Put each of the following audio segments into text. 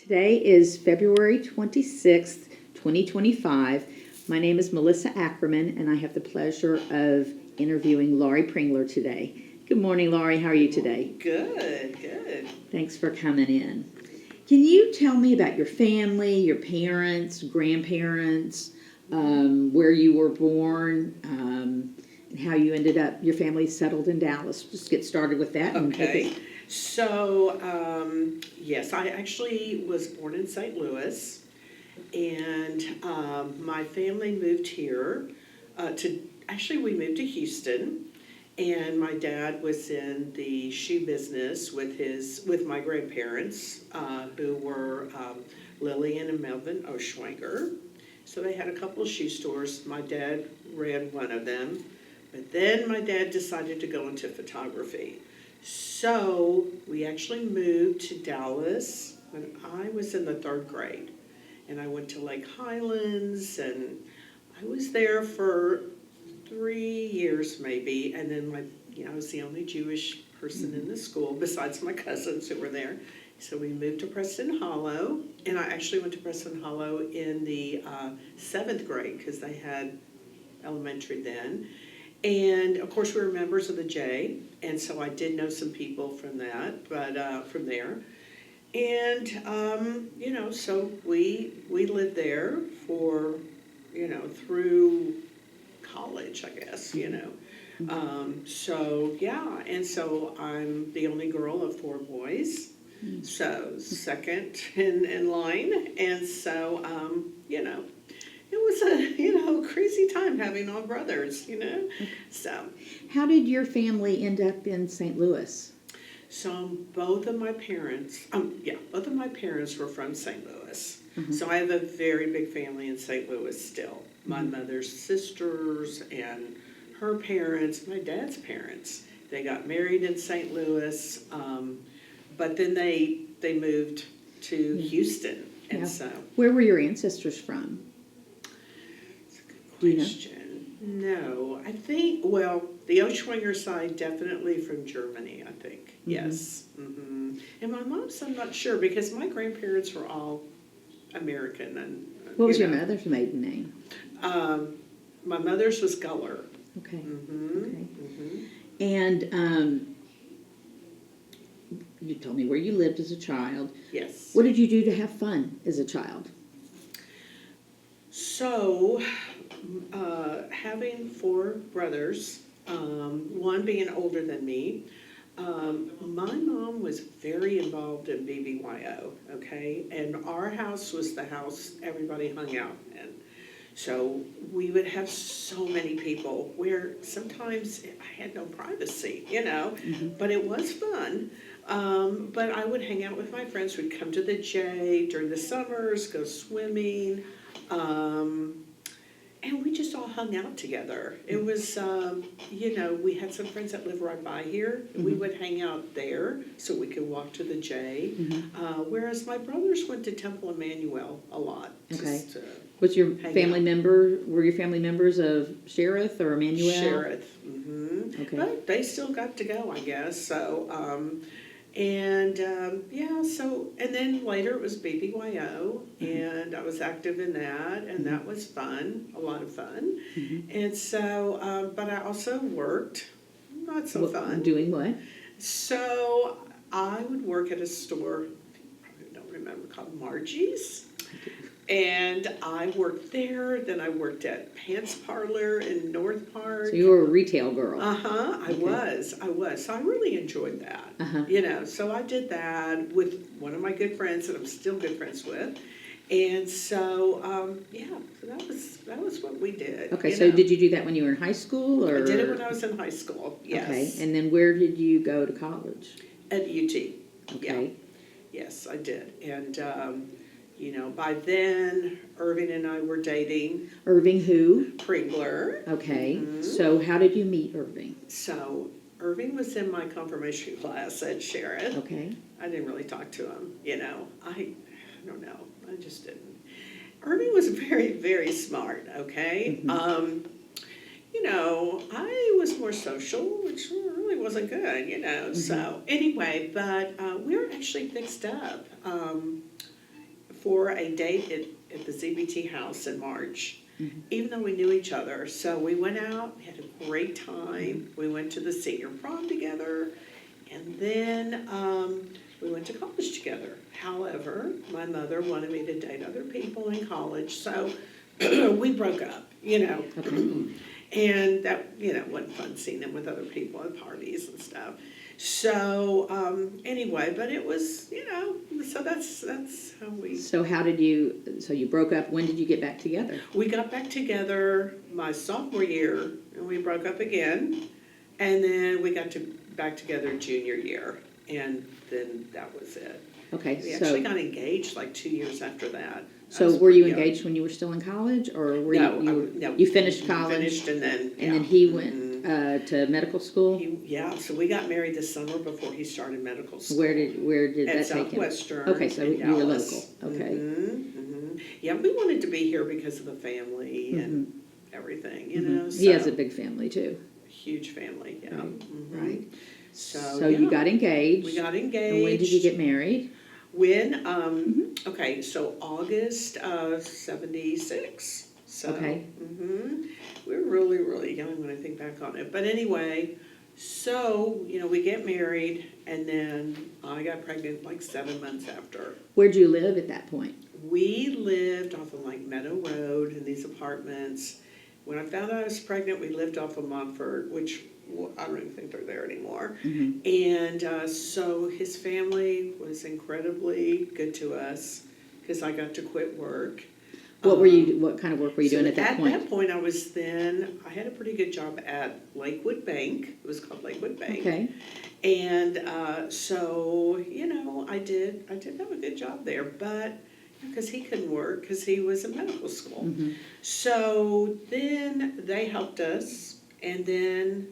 Today is February 26th, 2025. My name is Melissa Ackerman, and I have the pleasure of interviewing Lauri Prengler today. Good morning, Lauri. How are you today? Good, good. Thanks for coming in. Can you tell me about your family, your parents, grandparents, where you were born, and how you ended up, your family settled in Dallas? Just get started with that. And Okay. So, yes, I actually was born in St. Louis, and my family moved here we moved to Houston, and my dad was in the shoe business with my grandparents, who were Lillian and Melvin Oshwanger. So they had a couple of shoe stores. My dad ran one of them, but then my dad decided to go into photography. So we actually moved to Dallas when I was in the 3rd grade, and I went to Lake Highlands, and I was there for 3 years maybe, and then I was the only Jewish person in the school besides my cousins who were there. So we moved to Preston Hollow, and I actually went to Preston Hollow in the 7th grade because they had elementary then. And of course we were members of the J, and so I did know some people from that, but from there. And so we lived there for through college, I guess, so yeah, and so I'm the only girl of 4 boys, so second in line, and so it was a crazy time having all brothers, so. how did your family end up in St. Louis? So both of my parents were from St. Louis. So I have a very big family in St. Louis still. My mother's sisters and her parents, my dad's parents, they got married in St. Louis, but then they moved to Houston, and so. Where were your ancestors from? That's a good question. No, I think, well, the Oshwanger side definitely from Germany, I think. Yes. And my mom's, I'm not sure, because my grandparents were all American. And What was your mother's maiden name? My mother's was Guller. Okay. And you told me where you lived as a child. Yes. What did you do to have fun as a child? So, having 4 brothers, one being older than me, my mom was very involved in BBYO, okay? And our house was the house everybody hung out in. So we would have so many people where sometimes I had no privacy, but it was fun. But I would hang out with my friends. We'd come to the J during the summers, go swimming, and we just all hung out together. It was, we had some friends that live right by here. We would hang out there so we could walk to the J. Whereas my brothers went to Temple Emmanuel a lot. Okay. Was your family member, were your family members of Sheriff or Emmanuel? Sheriff. Okay. But they still got to go, I guess. So, and then later it was BBYO, and I was active in that, and that was fun, a lot of fun. And so, but I also worked, not so fun. Doing what? So I would work at a store, you probably don't remember, called Margie's. And I worked there, then I worked at Pants Parlor in North Park. So you were a retail girl. I was. So I really enjoyed that, so I did that with one of my good friends that I'm still good friends with. And so, so that was what we did. Okay, so did you do that when you were in high school? Or? I did it when I was in high school, yes. Okay, and then where did you go to college? At UT. Okay. Yeah. Yes, I did. And, by then, Irving and I were dating. Irving who? Prengler. Okay, so how did you meet Irving? So, Irving was in my confirmation class at Sheriff. Okay. I didn't really talk to him, I don't know, I just didn't. Irving was very, very smart, okay? I was more social, which really wasn't good, So anyway, but we were actually mixed up. for a date at the ZBT house in March, even though we knew each other. So we went out, we had a great time. We went to the senior prom together, and then we went to college together. However, my mother wanted me to date other people in college, so we broke up, you know. And that, you know, wasn't fun seeing them with other people at parties and stuff. So, anyway, but it was, you know, so that's how we... So you broke up, when did you get back together? We got back together my sophomore year, and we broke up again. And then we got back together junior year, and then that was it. Okay, We so... actually got engaged like 2 years after that. So were you engaged when you were still in college, or were No, you finished college? Finished and then, And then he went to medical school? Yeah, so we got married this summer before he started medical school. Where did that At take him? Southwestern. Okay, so in you were Dallas. local, okay. Yeah, we wanted to be here because of the family and everything, you know. He has a big family too. Huge family, yeah. Right. So you got engaged. We got engaged. And when did you get married? When, okay, so August of 76. So, Okay. We were really, really young when I think back on it. But anyway, so, you know, we get married, and then I got pregnant like 7 months after. Where'd you live at that point? We lived off of like Meadow Road in these apartments. When I found out I was pregnant, we lived off of Montfort, which I don't even think they're there anymore. And so his family was incredibly good to us because I got to quit work. What kind of work were you doing at that point? At that point, I had a pretty good job at Lakewood Bank. It was called Lakewood Bank. Okay. And so, you know, I did have a good job there, but because he couldn't work because he was in medical school. So then they helped us, and then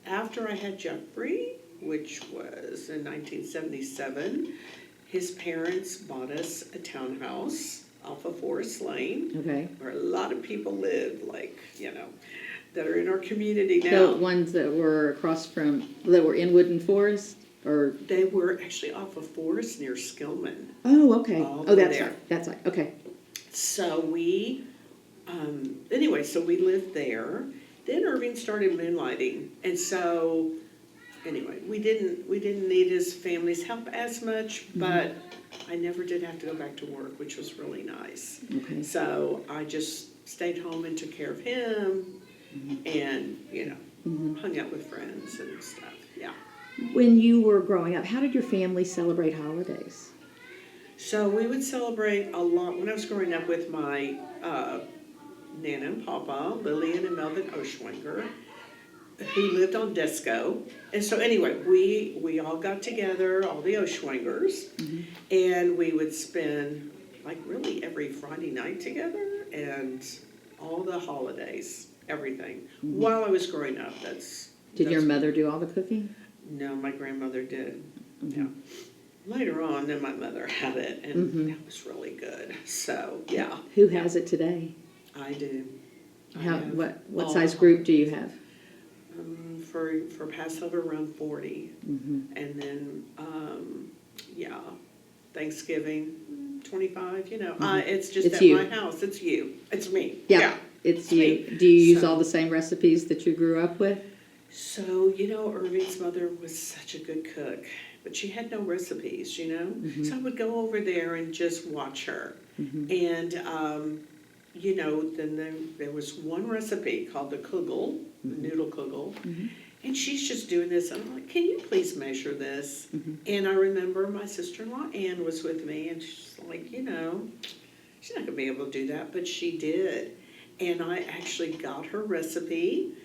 after I had Jeffrey, which was in 1977, his parents bought us a townhouse off of Forest Lane, where a lot of people live, like, you know, that are in our community now. The ones that were that were in Woodland Forest? Or they were actually off of Forest near Skillman. Oh, okay. That's there. right. That's right. Okay. So we, anyway, so we lived there. Then Irving started moonlighting, and so anyway, we didn't need his family's help as much, but I never did have to go back to work, which was really nice. Okay. So I just stayed home and took care of him, and you know, hung out with friends and stuff. Yeah. When you were growing up, how did your family celebrate holidays? So we would celebrate a lot when I was growing up with my Nana and Papa, Lillian and Melvin Oshwinger, who lived on Disco. And so anyway, we all got together, all the Oshwingers, and we would spend like really every Friday night together and all the holidays, everything. While I was growing up, Did your mother do all the cooking? No, my grandmother did. Yeah. Later on, then my mother had it, and that was really good. So, yeah. Who has it today? I do. What size group do you have? For Passover, around 40. And then, Thanksgiving, 25, you know. It's just at my house. It's you. It's me. Yeah. It's you. Me. Do you use all the same recipes that you grew up with? So, you know, Irving's mother was such a good cook, but she had no recipes, you know? So I would go over there and just watch her. And, you know, then there was one recipe called the kugel, the noodle kugel, and she's just doing this. I'm like, can you please measure this? And I remember my sister-in-law Ann was with me, and she's like, you know, she's not going to be able to do that, but she did. And I actually got her recipe,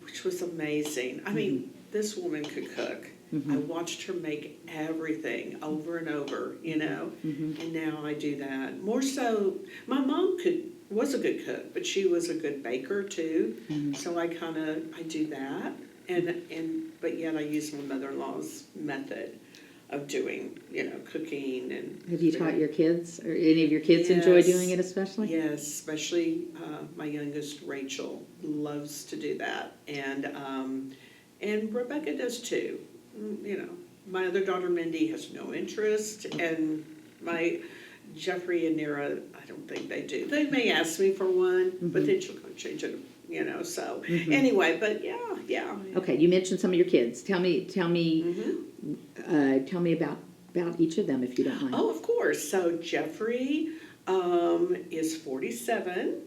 which was amazing. I mean, this woman could cook. I watched her make everything over and over, you know, and now I do that. More so, my mom was a good cook, but she was a good baker too, so I do that, but yet I use my mother-in-law's method of doing, you know, cooking. And have you taught your kids, or any of your kids enjoy doing it especially? Yes, especially my youngest Rachel loves to do that, and Rebecca does too. You know, my other daughter Mindy has no interest, and my Jeffrey and Nira, I don't think they do. They may ask me for one, but then she'll go change it, so, anyway, but yeah. Okay, you mentioned some of your kids. Tell me about each of them, if you don't mind. Oh, of course. So Jeffrey is 47,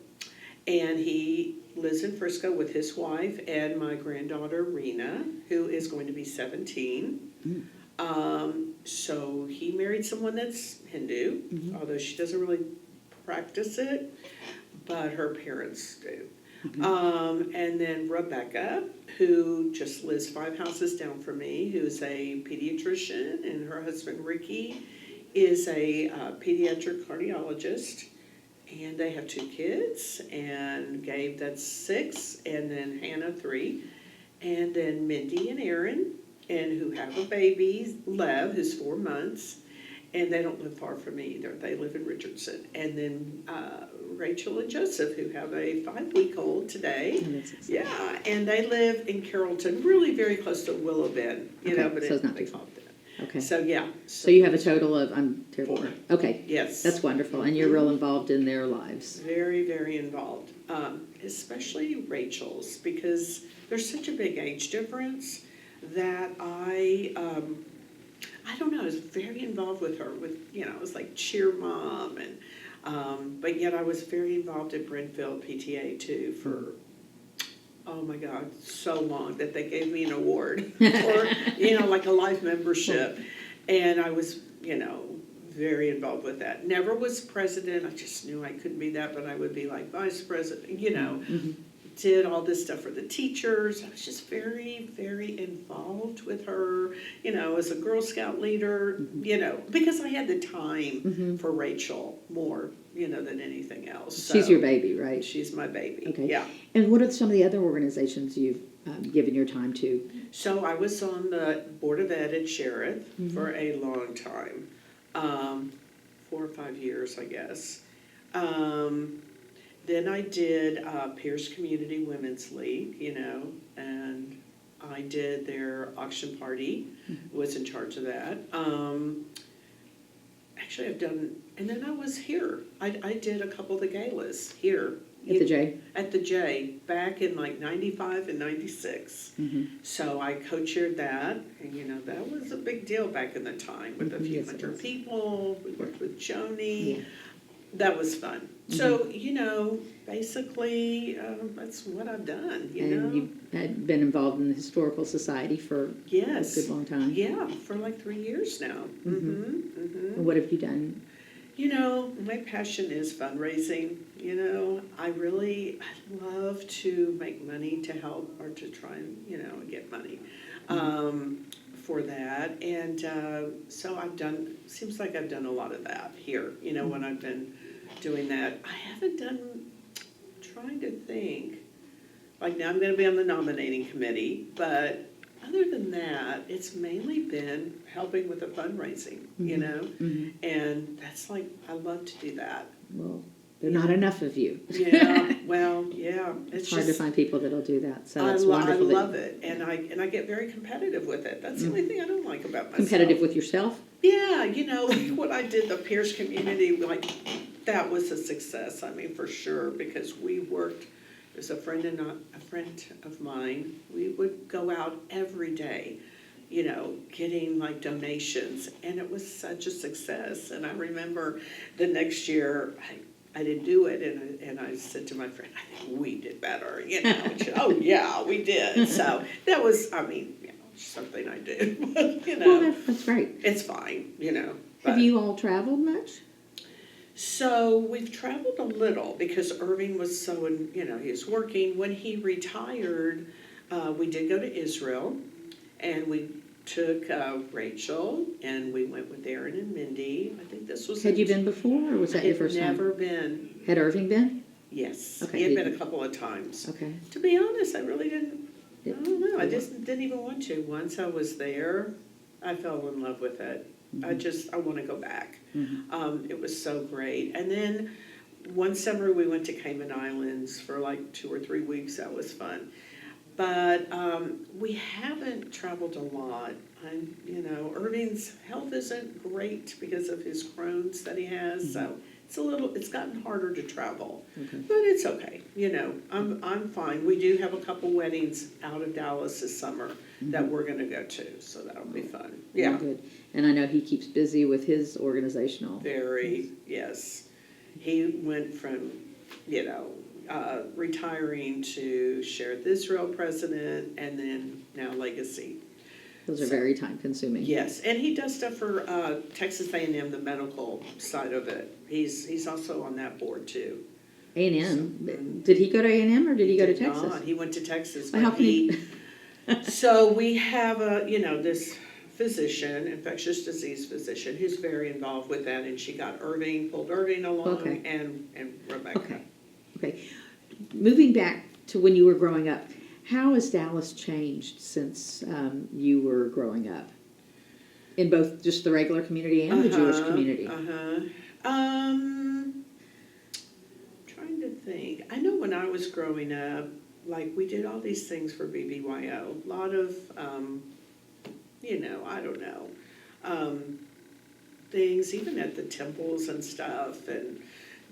and he lives in Frisco with his wife and my granddaughter Rena, who is going to be 17. So he married someone that's Hindu, although she doesn't really practice it, but her parents do. And then Rebecca, who just lives 5 houses down from me, who's a pediatrician, and her husband Ricky is a pediatric cardiologist, and they have 2 kids, and Gabe, that's 6, and then Hannah, 3, and then Mindy and Aaron, and who have a baby, Lev, who's 4 months, and they don't live far from me either. They live in Richardson. And then Rachel and Joseph, who have a 5-week-old today. Oh, that's exciting. Yeah, and they live in Carrollton, really very close to Willow Bend, but so it's not they too far. call it that. Okay. So, yeah. So you have a total of, I'm terrible. 4. Okay. Yes. That's wonderful, and you're real involved in their lives. Very, very involved, especially Rachel's, because there's such a big age difference that I don't know, I was very involved with her, it was like cheer mom, and but yet I was very involved at Brentfield PTA too for, oh my God, so long that they gave me an award for, like a life membership, and I was, very involved with that. Never was president, I just knew I couldn't be that, but I would be like vice president, did all this stuff for the teachers. I was just very, very involved with her, as a Girl Scout leader, because I had the time for Rachel more, than anything else. So She's your baby, right? she's my baby. Okay. Yeah. And what are some of the other organizations you've given your time to? So I was on the Board of Ed at Sheriff for a long time, 4 or 5 years, I guess. Then I did Pierce Community Women's League, and I did their auction party, was in charge of that. Actually, I've done, and then I was here. I did a couple of the galas here. At the J? At the J, back in like 95 and 96. So I co-chaired that, and that was a big deal back in the time with a few Yes, it hundred was. people. We worked with Joni. Yeah. That was fun. So, basically, that's what I've done, And you've had been involved in the Historical Society for Yes. a good long time. Yeah, for like 3 years now. And what have you done? My passion is fundraising. I love to make money to help or to try and, get money for that. And so seems like I've done a lot of that here, when I've been doing that. I haven't done, trying to think, like now I'm going to be on the nominating committee, but other than that, it's mainly been helping with the fundraising, and that's like, I love to do that. Well, there are not enough of you. Yeah, well, yeah. It's hard to find people that'll do that, so it's wonderful. I love it, and I get very competitive with it. That's the only thing I don't like about myself. Competitive with yourself? Yeah, like what I did, the Pierce Community, like, that was a success, for sure, because we worked, there's a friend of mine, we would go out every day, getting like donations, and it was such a success. And I remember the next year, I didn't do it, and I said to my friend, I think we did better, and she, oh yeah, we did. So that was, something I do, Well, that's great. it's fine, Have you all traveled much? So we've traveled a little because Irving was so, he was working. When he retired, we did go to Israel, and we took Rachel, and we went with Aaron and Mindy. I think this was... Had you been before, or was that your first time? I've never been. Had Irving been? Yes. Okay. He had been a couple of times. Okay. To be honest, I really didn't, I don't know, I just didn't even want to. Once I was there, I fell in love with it. I want to go back. It was so great. And then one summer we went to Cayman Islands for like 2 or 3 weeks. That was fun. But we haven't traveled a lot. Irving's health isn't great because of his Crohn's that he has, so it's gotten harder to travel. Okay. But it's okay, I'm fine. We do have a couple weddings out of Dallas this summer that we're gonna go to, so that'll be fun. Yeah, Good. And I know he keeps busy with his organizational. very, yes. He went from, retiring to Share the Israel president and then now Legacy. Those are very time consuming. Yes, and he does stuff for Texas A&M, the medical side of it. He's also on that board too. A&M. Did he go to A&M or did he go to Did Texas? not. He went to Texas. Well, how but can he? So we have this physician, infectious disease physician, who's very involved with that, and she got pulled Irving along, Okay. and Rebecca. Okay. Moving back to when you were growing up, how has Dallas changed since you were growing up? In both just the regular community and the Jewish community? Trying to think. I know when I was growing up, like we did all these things for BBYO. A lot of, I don't know, things, even at the temples and stuff, and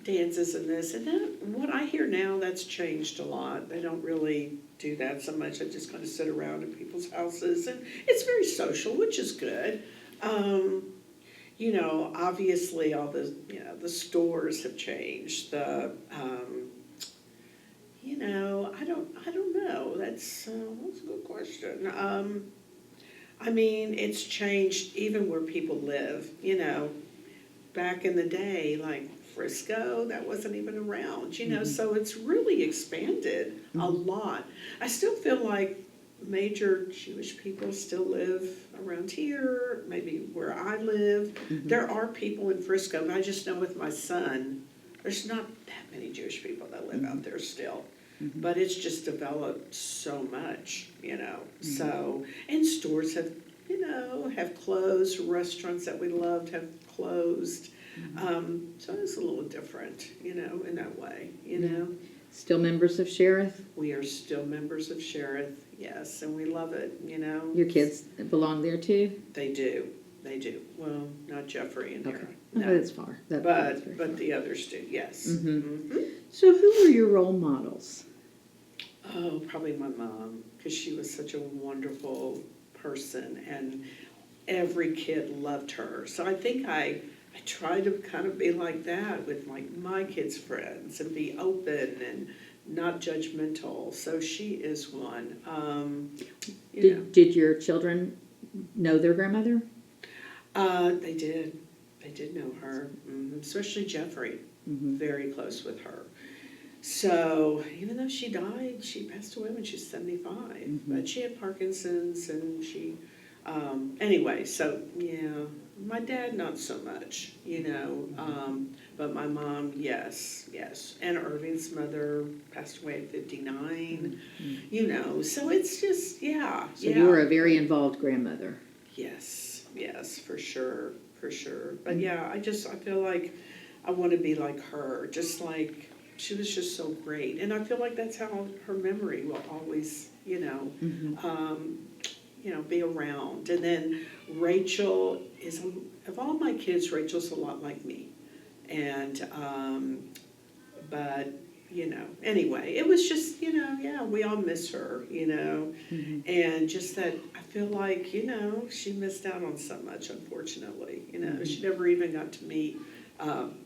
dances and this. And then what I hear now, that's changed a lot. They don't really do that so much. They just kind of sit around in people's houses, and it's very social, which is good. Obviously all the stores have changed. I don't know. That's a good question. It's changed even where people live. Back in the day, like Frisco, that wasn't even around. So it's really expanded a lot. I still feel like major Jewish people still live around here, maybe where I live. There are people in Frisco, but I just know with my son, there's not that many Jewish people that live out there still. But it's just developed so much, So, and stores have closed, restaurants that we loved have closed. So it's a little different, in that way, Still members of Sheriff? We are still members of Sheriff, yes, and we love it, Your kids belong there too? They do. Well, not Jeffrey in here. Okay. No. That's far. That's very far. But the others do, yes. So who were your role models? Oh, probably my mom, because she was such a wonderful person, and every kid loved her. So I think I try to kind of be like that with my kids' friends and be open and not judgmental. So she is one. Did your children know their grandmother? They did. They did know her, especially Jeffrey. Very close with her. So even though she died, she passed away when she was 75. But she had Parkinson's, and she, anyway, so yeah, my dad not so much, but my mom, yes. And Irving's mother passed away at 59, so it's just, yeah. So you were a very involved grandmother. Yes, for sure. But yeah, I feel like I want to be like her, just like she was just so great. And I feel like that's how her memory will always, be around. And then Rachel is, of all my kids, Rachel's a lot like me. And, but, anyway, it was just, we all miss her, and just that I feel like, she missed out on so much, unfortunately. She never even got to meet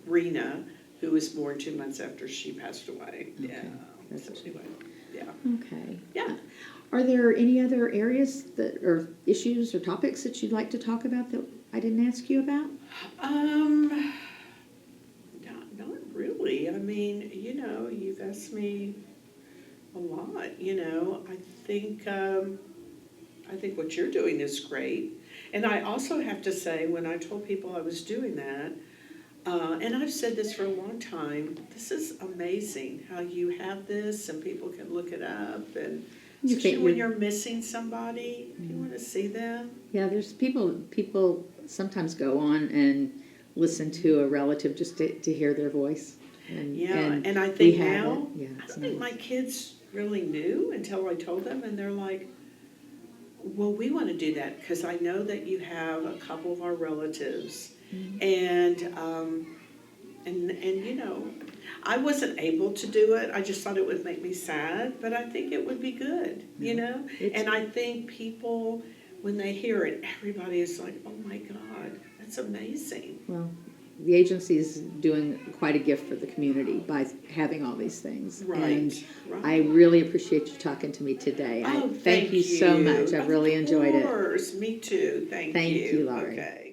Rena, who was born 2 months after she passed away. Okay. Yeah. So anyway, yeah. Okay. Yeah. Are there any other areas or issues or topics that you'd like to talk about that I didn't ask you about? Not really. You've asked me a lot. I think what you're doing is great. And I also have to say, when I told people I was doing that, and I've said this for a long time, this is amazing how you have this and people can look it up, and especially when you're missing somebody, if you want to see them. Yeah, there's people sometimes go on and listen to a relative just to hear their voice. And I think I now, Yeah, I don't think my kids really knew until I told them, and they're like, well, we want to do that because I know that you have a couple of our relatives, and you know, I wasn't able to do it. I just thought it would make me sad, but I think it would be good, you know. And I think people, when they hear it, everybody is like, "Oh my God, that's amazing." Well, the agency is doing quite a gift for the community by having all these things. Right, And right. I really appreciate you talking to me today. Oh, Thank you so much. I've really enjoyed it. Of course, me too. Thank you. Thank you, Lauri. Okay.